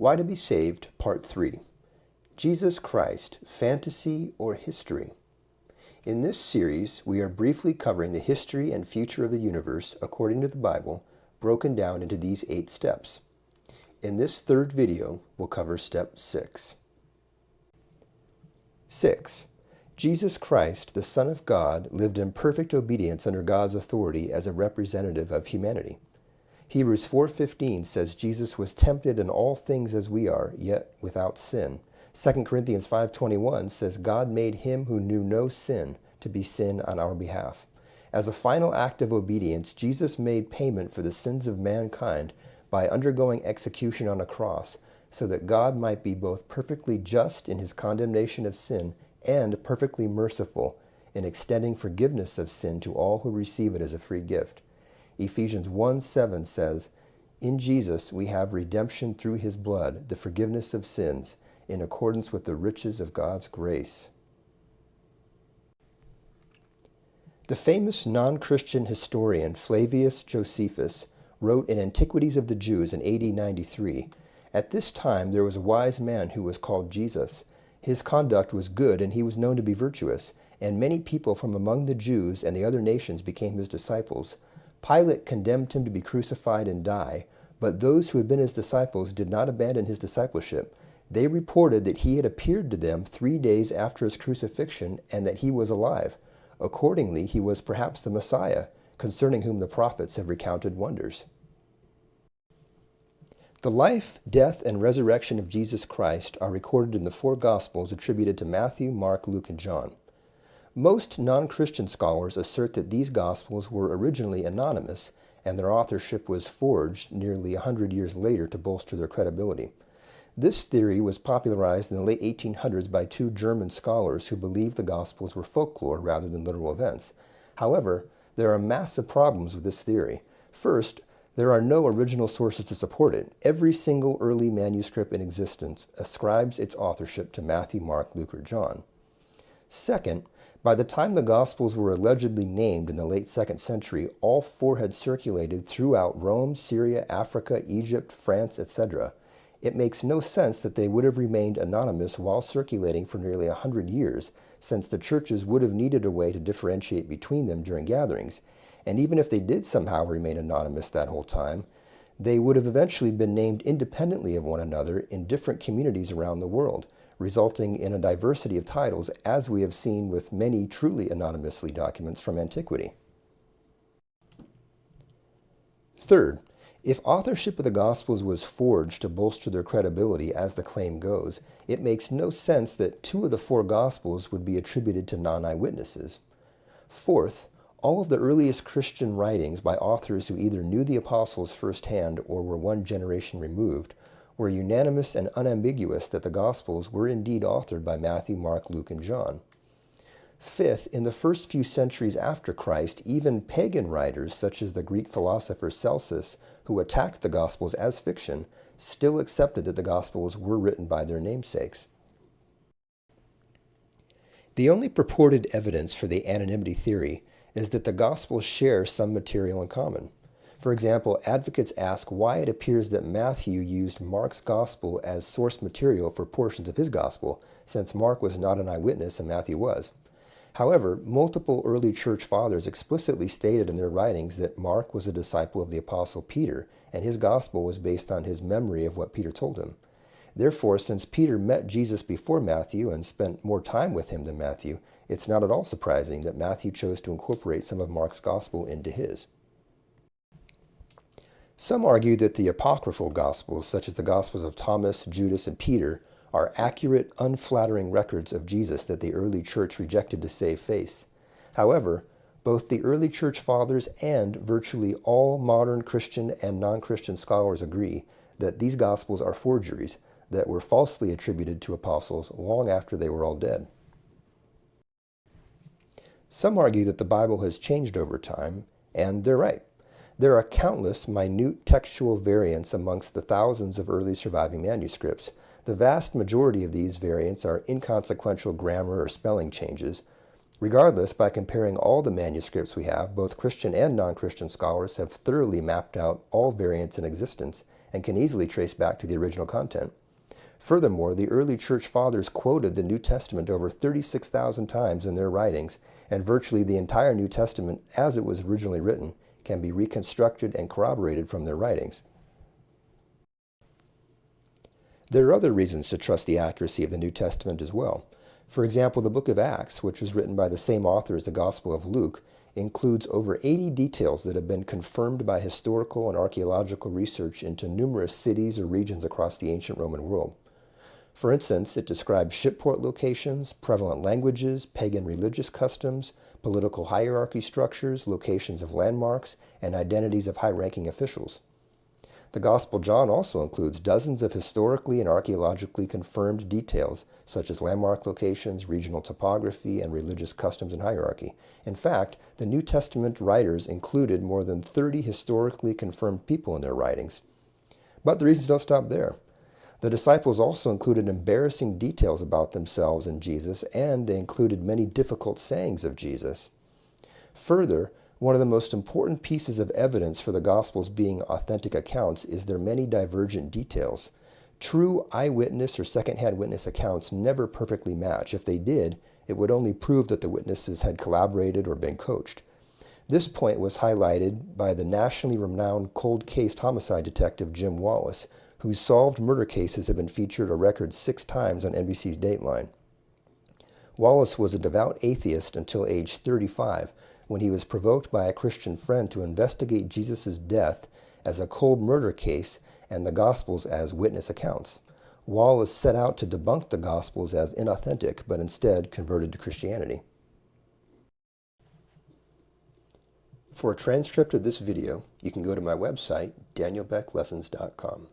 Why to be Saved, Part 3. Jesus Christ, Fantasy or History? In this series, we are briefly covering the history and future of the universe according to the Bible, broken down into these 8 steps. In this third video, we'll cover Step 6. 6. Jesus Christ, the Son of God, lived in perfect obedience under God's authority as a representative of humanity. Hebrews 4:15 says Jesus was tempted in all things as we are, yet without sin. 2 Corinthians 5:21 says God made him who knew no sin to be sin on our behalf. As a final act of obedience, Jesus made payment for the sins of mankind by undergoing execution on a cross, so that God might be both perfectly just in his condemnation of sin and perfectly merciful in extending forgiveness of sin to all who receive it as a free gift. Ephesians 1:7 says, "In Jesus we have redemption through his blood, the forgiveness of sins, in accordance with the riches of God's grace." The famous non-Christian historian Flavius Josephus wrote in Antiquities of the Jews in AD 93, "At this time there was a wise man who was called Jesus. His conduct was good and he was known to be virtuous, and many people from among the Jews and the other nations became his disciples. Pilate condemned him to be crucified and die, but those who had been his disciples did not abandon his discipleship. They reported that he had appeared to them 3 days after his crucifixion and that he was alive. Accordingly, he was perhaps the Messiah, concerning whom the prophets have recounted wonders." The life, death, and resurrection of Jesus Christ are recorded in the 4 Gospels attributed to Matthew, Mark, Luke, and John. Most non-Christian scholars assert that these Gospels were originally anonymous, and their authorship was forged nearly 100 years later to bolster their credibility. This theory was popularized in the late 1800s by 2 German scholars who believed the Gospels were folklore rather than literal events. However, there are massive problems with this theory. First, there are no original sources to support it. Every single early manuscript in existence ascribes its authorship to Matthew, Mark, Luke, or John. Second, by the time the Gospels were allegedly named in the late 2nd century, all 4 had circulated throughout Rome, Syria, Africa, Egypt, France, etc. It makes no sense that they would have remained anonymous while circulating for nearly 100 years, since the churches would have needed a way to differentiate between them during gatherings. And even if they did somehow remain anonymous that whole time, they would have eventually been named independently of one another in different communities around the world, resulting in a diversity of titles, as we have seen with many truly anonymously documents from antiquity. Third, if authorship of the Gospels was forged to bolster their credibility, as the claim goes, it makes no sense that 2 of the 4 Gospels would be attributed to non-eyewitnesses. Fourth, all of the earliest Christian writings by authors who either knew the apostles firsthand or were 1 generation removed were unanimous and unambiguous that the Gospels were indeed authored by Matthew, Mark, Luke, and John. Fifth, in the first few centuries after Christ, even pagan writers such as the Greek philosopher Celsus, who attacked the Gospels as fiction, still accepted that the Gospels were written by their namesakes. The only purported evidence for the anonymity theory is that the Gospels share some material in common. For example, advocates ask why it appears that Matthew used Mark's Gospel as source material for portions of his Gospel, since Mark was not an eyewitness and Matthew was. However, multiple early church fathers explicitly stated in their writings that Mark was a disciple of the Apostle Peter, and his Gospel was based on his memory of what Peter told him. Therefore, since Peter met Jesus before Matthew and spent more time with him than Matthew, it's not at all surprising that Matthew chose to incorporate some of Mark's Gospel into his. Some argue that the apocryphal Gospels, such as the Gospels of Thomas, Judas, and Peter, are accurate, unflattering records of Jesus that the early church rejected to save face. However, both the early church fathers and virtually all modern Christian and non-Christian scholars agree that these Gospels are forgeries that were falsely attributed to apostles long after they were all dead. Some argue that the Bible has changed over time, and they're right. There are countless minute textual variants amongst the thousands of early surviving manuscripts. The vast majority of these variants are inconsequential grammar or spelling changes, Regardless, by comparing all the manuscripts we have, both Christian and non-Christian scholars have thoroughly mapped out all variants in existence and can easily trace back to the original content. Furthermore, the early church fathers quoted the New Testament over 36,000 times in their writings, and virtually the entire New Testament, as it was originally written, can be reconstructed and corroborated from their writings. There are other reasons to trust the accuracy of the New Testament as well. For example, the book of Acts, which was written by the same author as the Gospel of Luke, includes over 80 details that have been confirmed by historical and archaeological research into numerous cities or regions across the ancient Roman world. For instance, it describes shipport locations, prevalent languages, pagan religious customs, political hierarchy structures, locations of landmarks, and identities of high-ranking officials. The Gospel of John also includes dozens of historically and archaeologically confirmed details, such as landmark locations, regional topography, and religious customs and hierarchy. In fact, the New Testament writers included more than 30 historically confirmed people in their writings. But the reasons don't stop there. The disciples also included embarrassing details about themselves and Jesus, and they included many difficult sayings of Jesus. Further, one of the most important pieces of evidence for the Gospels being authentic accounts is their many divergent details. True eyewitness or second-hand witness accounts never perfectly match. If they did, it would only prove that the witnesses had collaborated or been coached. This point was highlighted by the nationally renowned cold case homicide detective Jim Wallace, whose solved murder cases have been featured a record 6 times on NBC's Dateline. Wallace was a devout atheist until age 35, when he was provoked by a Christian friend to investigate Jesus' death as a cold murder case and the Gospels as witness accounts. Wallace set out to debunk the Gospels as inauthentic, but instead converted to Christianity. For a transcript of this video, you can go to my website, danielbecklessons.com.